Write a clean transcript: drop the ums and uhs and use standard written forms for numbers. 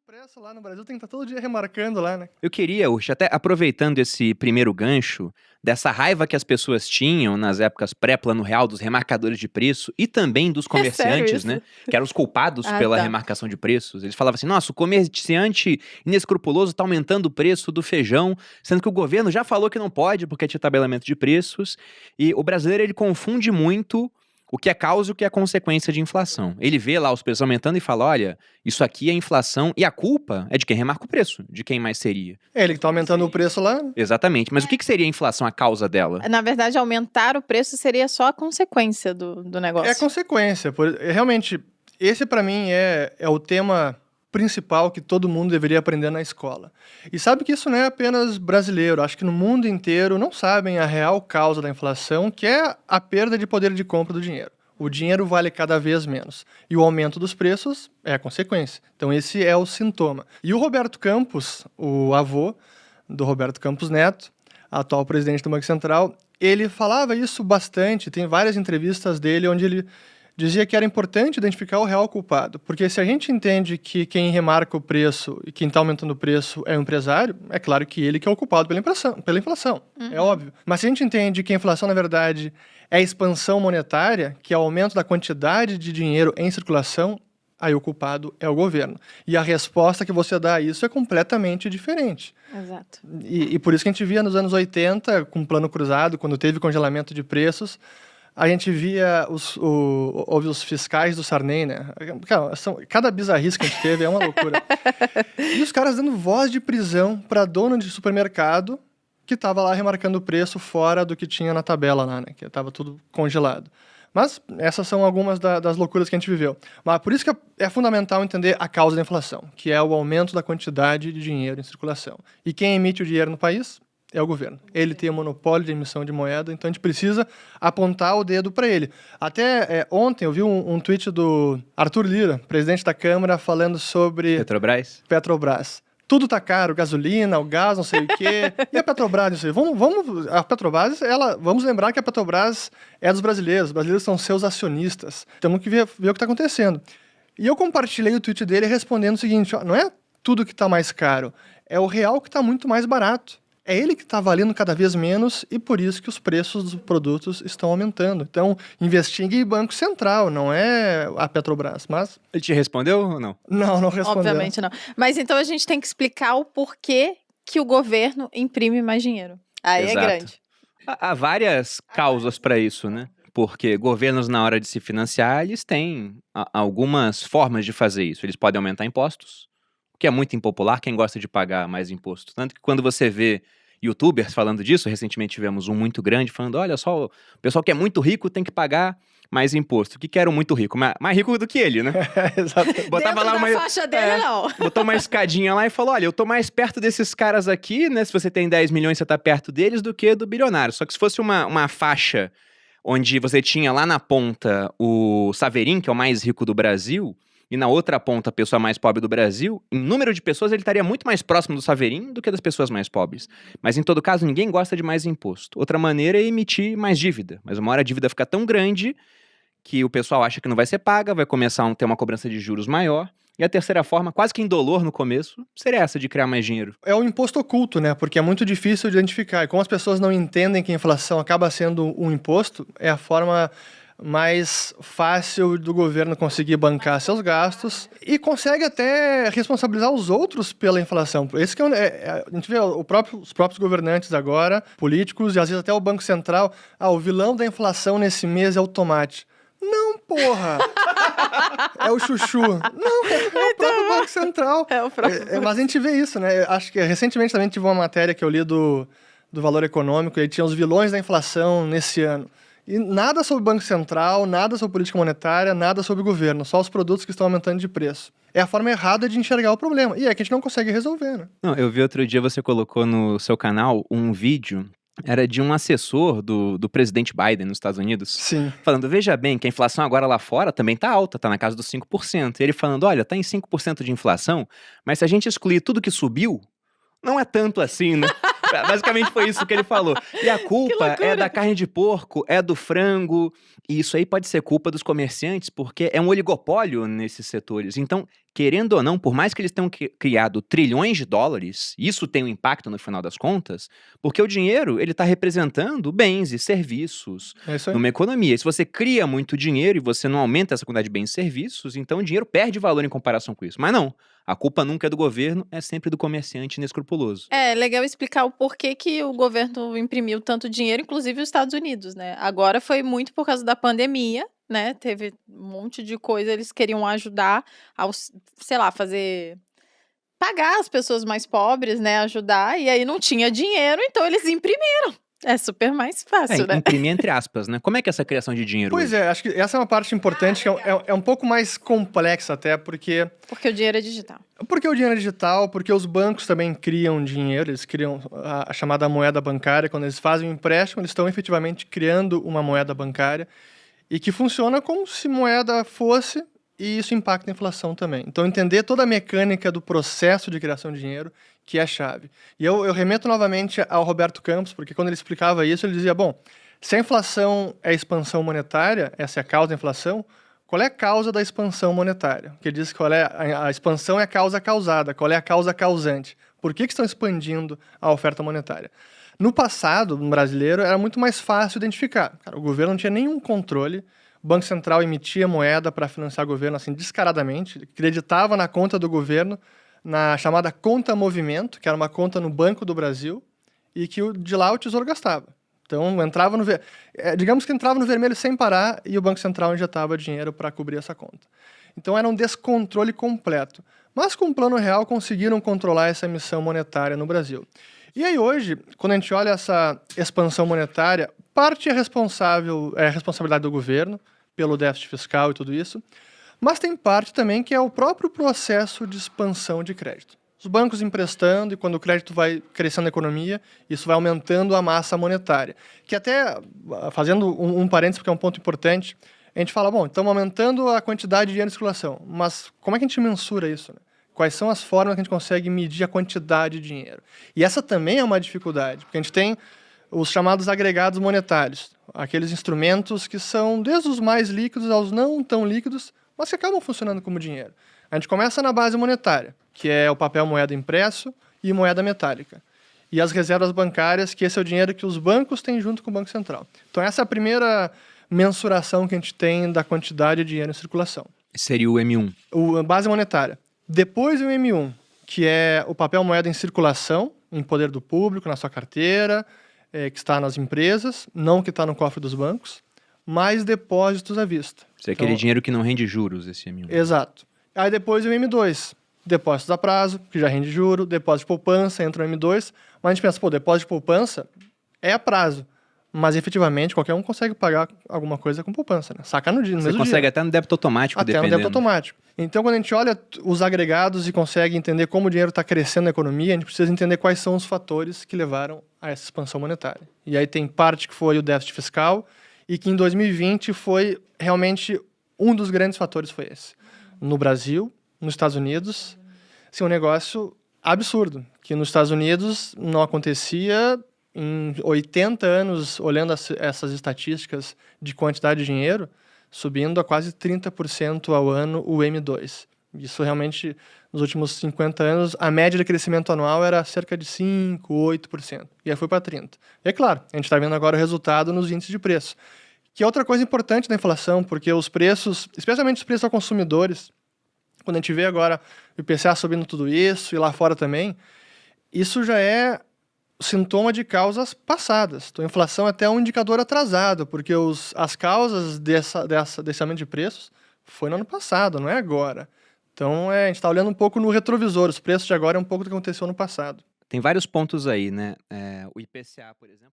impresso lá no Brasil tem que estar todo dia remarcando lá, né? Eu queria, Ursh, até aproveitando esse primeiro gancho, dessa raiva que as pessoas tinham nas épocas pré-Plano Real dos remarcadores de preço e também dos É sério comerciantes, isso? né? Que eram os culpados Ah, pela tá. remarcação de preços. Eles falavam assim, nossa, o comerciante inescrupuloso tá aumentando o preço do feijão, sendo que o governo já falou que não pode porque tinha tabelamento de preços. E o brasileiro, ele confunde muito o que é causa e o que é consequência de inflação. Ele vê lá os preços aumentando e fala, olha, isso aqui é inflação e a culpa é de quem remarca o preço, de quem mais seria. É ele que tá aumentando o preço lá. Exatamente, mas o que seria a inflação, a causa dela? Na verdade, aumentar o preço seria só a consequência do negócio. É consequência. Realmente, esse pra mim é o tema principal que todo mundo deveria aprender na escola. E sabe que isso não é apenas brasileiro. Acho que no mundo inteiro não sabem a real causa da inflação, que é a perda de poder de compra do dinheiro. O dinheiro vale cada vez menos. E o aumento dos preços é a consequência. Então esse é o sintoma. E o Roberto Campos, o avô do Roberto Campos Neto, atual presidente do Banco Central, ele falava isso bastante. Tem várias entrevistas dele onde ele dizia que era importante identificar o real culpado, porque se a gente entende que quem remarca o preço e quem está aumentando o preço é o empresário, é claro que ele que é o culpado pela inflação, é óbvio. Mas se a gente entende que a inflação, na verdade, é a expansão monetária, que é o aumento da quantidade de dinheiro em circulação, aí o culpado é o governo. E a resposta que você dá a isso é completamente diferente. Exato. E por isso que a gente via nos anos 80, com o Plano Cruzado, quando teve congelamento de preços, a gente via os fiscais do Sarney, né? Cada bizarrice que a gente teve é uma loucura. E os caras dando voz de prisão para dono de supermercado que estava lá remarcando o preço fora do que tinha na tabela lá, né? Que estava tudo congelado. Mas essas são algumas das loucuras que a gente viveu. Mas por isso que é fundamental entender a causa da inflação, que é o aumento da quantidade de dinheiro em circulação. E quem emite o dinheiro no país é o governo. Ele tem o monopólio de emissão de moeda, então a gente precisa apontar o dedo para ele. Até ontem eu vi um tweet do Arthur Lira, presidente da Câmara, falando sobre Petrobras. Tudo tá caro, gasolina, o gás, não sei o quê. E a Petrobras, não sei. A Petrobras, vamos lembrar que a Petrobras é dos brasileiros. Os brasileiros são seus acionistas. Temos que ver o que está acontecendo. E eu compartilhei o tweet dele respondendo o seguinte, ó, não é tudo que está mais caro, é o real que está muito mais barato. É ele que está valendo cada vez menos e por isso que os preços dos produtos estão aumentando. Então, investigue Banco Central, não é a Petrobras, mas... Ele te respondeu ou não? Não respondeu. Obviamente não. Mas então a gente tem que explicar o porquê que o governo imprime mais dinheiro. Aí Exato. É grande. Há várias causas para isso, né? Porque governos, na hora de se financiar, eles têm algumas formas de fazer isso. Eles podem aumentar impostos, o que é muito impopular, quem gosta de pagar mais imposto. Tanto que quando você vê youtubers falando disso, recentemente tivemos um muito grande falando, olha só, o pessoal que é muito rico tem que pagar mais imposto. O que era o muito rico? Mais rico do que ele, né? Exato. Botava lá uma faixa dele, não. Botou uma escadinha lá e falou, olha, eu tô mais perto desses caras aqui, né? Se você tem 10 milhões, você tá perto deles do que do bilionário. Só que se fosse uma faixa onde você tinha lá na ponta o Saverin, que é o mais rico do Brasil, e na outra ponta a pessoa mais pobre do Brasil, em número de pessoas ele estaria muito mais próximo do Saverin do que das pessoas mais pobres. Mas em todo caso, ninguém gosta de mais imposto. Outra maneira é emitir mais dívida. Mas uma hora a dívida fica tão grande que o pessoal acha que não vai ser paga, vai começar a ter uma cobrança de juros maior. E a terceira forma, quase que indolor no começo, seria essa de criar mais dinheiro. É o imposto oculto, né? Porque é muito difícil de identificar. E como as pessoas não entendem que a inflação acaba sendo um imposto, é a forma mais fácil do governo conseguir bancar seus gastos e consegue até responsabilizar os outros pela inflação. Esse que a gente vê os próprios governantes agora, políticos e às vezes até o Banco Central, o vilão da inflação nesse mês é o tomate. Não, porra! É o chuchu. Não, é o próprio Banco Central. É o próprio. Mas a gente vê isso, né? Acho que recentemente também tive uma matéria que eu li do Valor Econômico, e tinha os vilões da inflação nesse ano. E nada sobre o Banco Central, nada sobre política monetária, nada sobre o governo, só os produtos que estão aumentando de preço. É a forma errada de enxergar o problema. E é que a gente não consegue resolver, né? Não, eu vi outro dia, você colocou no seu canal um vídeo, era de um assessor do presidente Biden nos Estados Unidos. Sim. Falando, veja bem, que a inflação agora lá fora também tá alta, tá na casa dos 5%. E ele falando, olha, tá em 5% de inflação, mas se a gente excluir tudo que subiu, não é tanto assim, né? Basicamente foi isso que ele falou. E a culpa é da carne de porco, é do frango. E isso aí pode ser culpa dos comerciantes, porque é um oligopólio nesses setores. Então, querendo ou não, por mais que eles tenham criado trilhões de dólares, isso tem um impacto no final das contas, porque o dinheiro, ele está representando bens e serviços É isso aí. numa economia. E se você cria muito dinheiro e você não aumenta essa quantidade de bens e serviços, então o dinheiro perde valor em comparação com isso. Mas não, a culpa nunca é do governo, é sempre do comerciante inescrupuloso. É legal explicar o porquê que o governo imprimiu tanto dinheiro, inclusive os Estados Unidos, né? Agora foi muito por causa da pandemia, né? Teve um monte de coisa, eles queriam ajudar aos, sei lá, pagar as pessoas mais pobres, né? Ajudar, e aí não tinha dinheiro, então eles imprimiram. É super mais fácil, né? Imprimir entre aspas, né? Como é que é essa criação de dinheiro Pois hoje? é, acho que essa é uma parte importante, que é um pouco mais complexa até, porque Porque o dinheiro é digital. o dinheiro é digital, porque os bancos também criam dinheiro, eles criam a chamada moeda bancária. Quando eles fazem um empréstimo, eles estão efetivamente criando uma moeda bancária e que funciona como se moeda fosse, e isso impacta a inflação também. Então, entender toda a mecânica do processo de criação de dinheiro que é a chave. E eu remeto novamente ao Roberto Campos, porque quando ele explicava isso, ele dizia, bom, se a inflação é a expansão monetária, essa é a causa da inflação, qual é a causa da expansão monetária? Porque ele diz que a expansão é a causa causada, qual é a causa causante? Por que estão expandindo a oferta monetária? No passado, no brasileiro, era muito mais fácil identificar. Cara, o governo não tinha nenhum controle, o Banco Central emitia moeda para financiar o governo assim descaradamente, acreditava na conta do governo, na chamada conta movimento, que era uma conta no Banco do Brasil, e que de lá o Tesouro gastava. Então, digamos que entrava no vermelho sem parar e o Banco Central injetava dinheiro para cobrir essa conta. Então, era um descontrole completo. Mas com o Plano Real conseguiram controlar essa emissão monetária no Brasil. E aí hoje, quando a gente olha essa expansão monetária, parte é a responsabilidade do governo, pelo déficit fiscal e tudo isso, mas tem parte também que é o próprio processo de expansão de crédito. Os bancos emprestando, e quando o crédito vai crescendo na economia, isso vai aumentando a massa monetária. Que até, fazendo um parênteses, porque é um ponto importante, a gente fala, bom, estamos aumentando a quantidade de dinheiro em circulação, mas como é que a gente mensura isso, né? Quais são as formas que a gente consegue medir a quantidade de dinheiro? E essa também é uma dificuldade, porque a gente tem os chamados agregados monetários, aqueles instrumentos que são desde os mais líquidos aos não tão líquidos, mas que acabam funcionando como dinheiro. A gente começa na base monetária, que é o papel moeda impresso e moeda metálica. E as reservas bancárias, que esse é o dinheiro que os bancos têm junto com o Banco Central. Então essa é a primeira mensuração que a gente tem da quantidade de dinheiro em circulação. Seria o M1. A base monetária. Depois o M1, que é o papel moeda em circulação, em poder do público, na sua carteira, que está nas empresas, não que está no cofre dos bancos, mais depósitos à vista. Isso é aquele dinheiro que não rende juros, esse M1. Exato. Aí depois o M2, depósitos a prazo, que já rende juro, depósito de poupança, entra no M2, mas a gente pensa, depósito de poupança é a prazo, mas efetivamente qualquer um consegue pagar alguma coisa com poupança, né? Saca no mesmo dia. Você consegue até no débito automático, Até no dependendo. débito automático. Então, quando a gente olha os agregados e consegue entender como o dinheiro está crescendo na economia, a gente precisa entender quais são os fatores que levaram a essa expansão monetária. E aí tem parte que foi o déficit fiscal e que em 2020 foi realmente um dos grandes fatores foi esse. No Brasil, nos Estados Unidos, assim, um negócio absurdo, que nos Estados Unidos não acontecia em 80 anos, olhando essas estatísticas de quantidade de dinheiro, subindo a quase 30% ao ano o M2. Isso realmente, nos últimos 50 anos, a média de crescimento anual era cerca de 5%, 8%. E aí foi para 30%. E é claro, a gente está vendo agora o resultado nos índices de preço. Que é outra coisa importante da inflação, porque os preços, especialmente os preços aos consumidores, quando a gente vê agora o IPCA subindo tudo isso, e lá fora também, isso já é sintoma de causas passadas. Então, a inflação é até um indicador atrasado, porque as causas desse aumento de preços foi no ano passado, não é agora. Então, a gente está olhando um pouco no retrovisor. Os preços de agora é um pouco do que aconteceu no passado. Tem vários pontos aí, né? O IPCA, por exemplo...